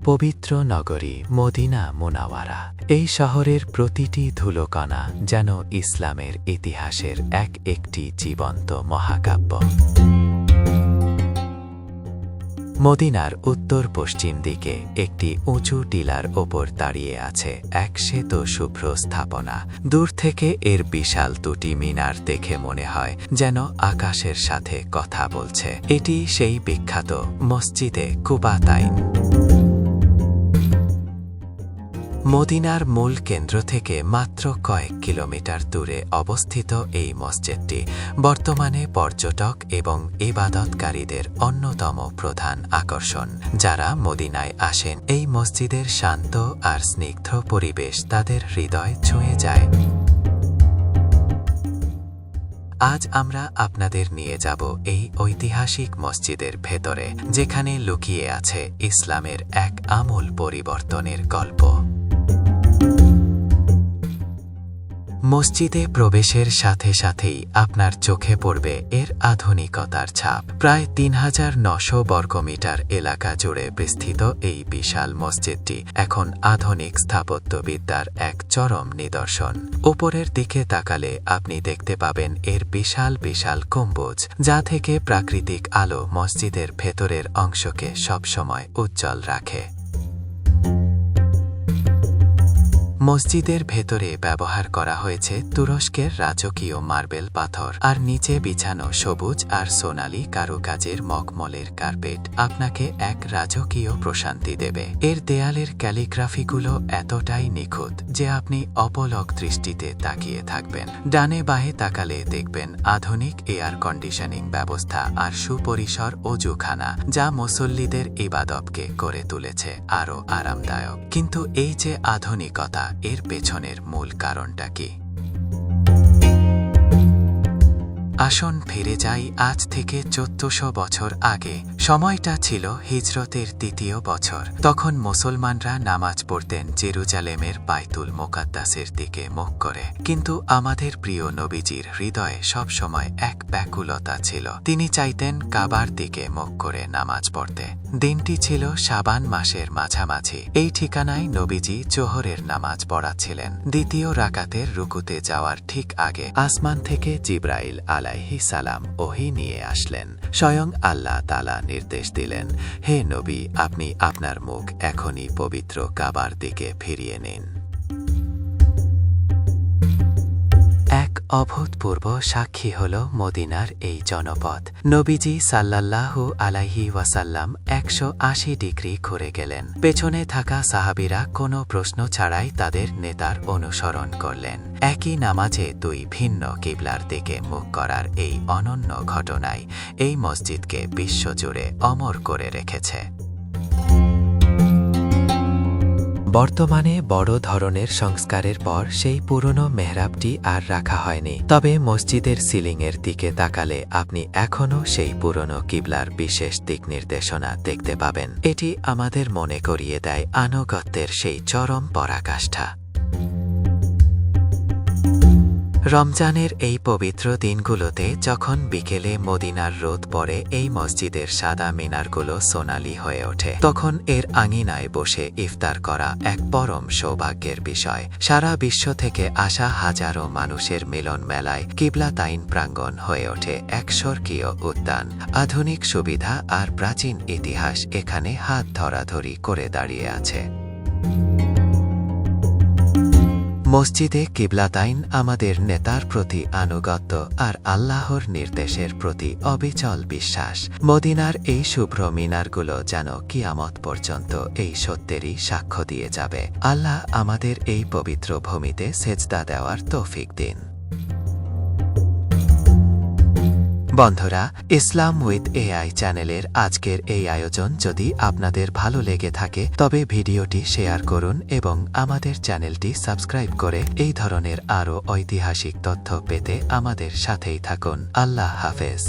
পবিত্র নগরী মদিনা মুনাওয়ারা। এই শহরের প্রতিটি ধুলোকণা যেন ইসলামের ইতিহাসের একটি জীবন্ত মহাকাব্য। মদিনার উত্তর পশ্চিম দিকে একটি উঁচু টিলার ওপর দাঁড়িয়ে আছে এক শ্বেত শুভ্র স্থাপনা। দূর থেকে এর বিশাল দুটি মিনার দেখে মনে হয় যেন আকাশের সাথে কথা বলছে। এটি সেই বিখ্যাত মসজিদে কুবাতাইন। মদিনার মূল কেন্দ্র থেকে মাত্র কয়েক কিলোমিটার দূরে অবস্থিত এই মসজিদটি বর্তমানে পর্যটক এবং ইবাদতকারীদের অন্যতম প্রধান আকর্ষণ। যারা মদিনায় আসেন, এই মসজিদের শান্ত আর স্নিগ্ধ পরিবেশ তাদের হৃদয় ছুঁয়ে যায়। আজ আমরা আপনাদের নিয়ে যাব এই ঐতিহাসিক মসজিদের ভেতরে, যেখানে লুকিয়ে আছে ইসলামের এক আমূল পরিবর্তনের গল্প। মসজিদে প্রবেশের সাথে সাথেই আপনার চোখে পড়বে এর আধুনিকতার ছাপ। প্রায় ৩৯০০ বর্গমিটার এলাকা জুড়ে বিস্তৃত এই বিশাল মসজিদটি এখন আধুনিক স্থাপত্যবিদ্যার এক চরম নিদর্শন। উপরের দিকে তাকালে আপনি দেখতে পাবেন এর বিশাল বিশাল গম্বুজ, যা থেকে প্রাকৃতিক আলো মসজিদের ভেতরের অংশকে সবসময় উজ্জ্বল রাখে। মসজিদের ভেতরে ব্যবহার করা হয়েছে তুরস্কের রাজকীয় মার্বেল পাথর আর নিচে বিছানো সবুজ আর সোনালী কারুকাজের মখমলের কার্পেট আপনাকে এক রাজকীয় প্রশান্তি দেবে। এর দেয়ালের ক্যালিগ্রাফিগুলো এতটাই নিখুঁত যে আপনি অপলক দৃষ্টিতে তাকিয়ে থাকবেন। ডানে বাঁয়ে তাকালে দেখবেন আধুনিক এয়ার কন্ডিশনিং ব্যবস্থা আর সুপরিসর অজুখানা, যা মুসল্লিদের ইবাদতকে করে তুলেছে আরও আরামদায়ক। কিন্তু এই যে আধুনিকতা, এর পেছনের মূল কারণটা কি? আসুন ফিরে যাই আজ থেকে ১৪০০ বছর আগে। সময়টা ছিল হিজরতের ৩য় বছর। তখন মুসলমানরা নামাজ পড়তেন জেরুজালেমের বাইতুল মুকাদ্দাসের দিকে মুখ করে। কিন্তু আমাদের প্রিয় নবীজির হৃদয়ে সবসময় এক ব্যাকুলতা ছিল। তিনি চাইতেন কাবার দিকে মুখ করে নামাজ পড়তে। দিনটি ছিল শাবান মাসের মাঝামাঝি। এই ঠিকানায় নবীজি জোহরের নামাজ পড়াচ্ছিলেন। দ্বিতীয় রাকাতের রুকুতে যাওয়ার ঠিক আগে আসমান থেকে জিবরাইল আলাইহিস সালাম ওহী নিয়ে আসলেন। স্বয়ং আল্লাহ তাআলা নির্দেশ দিলেন, হে নবী, আপনি আপনার মুখ এখনই পবিত্র কাবার দিকে ফিরিয়ে নিন। এক অভূতপূর্ব সাক্ষী হল মদিনার এই জনপদ। নবীজি সাল্লাল্লাহু আলাইহি ওয়াসাল্লাম ১৮০ ডিগ্রি ঘুরে গেলেন। পেছনে থাকা সাহাবীরা কোনো প্রশ্ন ছাড়াই তাদের নেতার অনুসরণ করলেন। একই নামাজে দুই ভিন্ন কিবলার দিকে মুখ করার এই অনন্য ঘটনাই এই মসজিদকে বিশ্বজুড়ে অমর করে রেখেছে। বর্তমানে বড় ধরনের সংস্কারের পর সেই পুরনো মেহরাবটি আর রাখা হয়নি। তবে মসজিদের সিলিংয়ের দিকে তাকালে আপনি এখনও সেই পুরনো কিবলার বিশেষ দিক নির্দেশনা দেখতে পাবেন। এটি আমাদের মনে করিয়ে দেয় আনুগত্যের সেই চরম পরাকাষ্ঠা। রমজানের এই পবিত্র দিনগুলোতে যখন বিকেলে মদিনার রোদ পড়ে, এই মসজিদের সাদা মিনারগুলো সোনালি হয়ে ওঠে, তখন এর আঙিনায় বসে ইফতার করা এক পরম সৌভাগ্যের বিষয়। সারা বিশ্ব থেকে আসা হাজারো মানুষের মিলন মেলায় কিবলাতাইন প্রাঙ্গণ হয়ে ওঠে এক স্বর্গীয় উদ্যান। আধুনিক সুবিধা আর প্রাচীন ইতিহাস এখানে হাত ধরাধরি করে দাঁড়িয়ে আছে। মসজিদে কিবলাতাইন আমাদের নেতার প্রতি আনুগত্য আর আল্লাহর নির্দেশের প্রতি অবিচল বিশ্বাস। মদিনার এই শুভ্র মিনারগুলো যেন কিয়ামত পর্যন্ত এই সত্যেরই সাক্ষ্য দিয়ে যাবে। আল্লাহ আমাদের এই পবিত্র ভূমিতে সেজদা দেওয়ার তৌফিক দিন। বন্ধুরা, ইসলাম উইথ এআই চ্যানেলের আজকের এই আয়োজন যদি আপনাদের ভালো লেগে থাকে, তবে ভিডিওটি শেয়ার করুন এবং আমাদের চ্যানেলটি সাবস্ক্রাইব করে এই ধরনের আরও ঐতিহাসিক তথ্য পেতে আমাদের সাথেই থাকুন। আল্লাহ হাফেজ।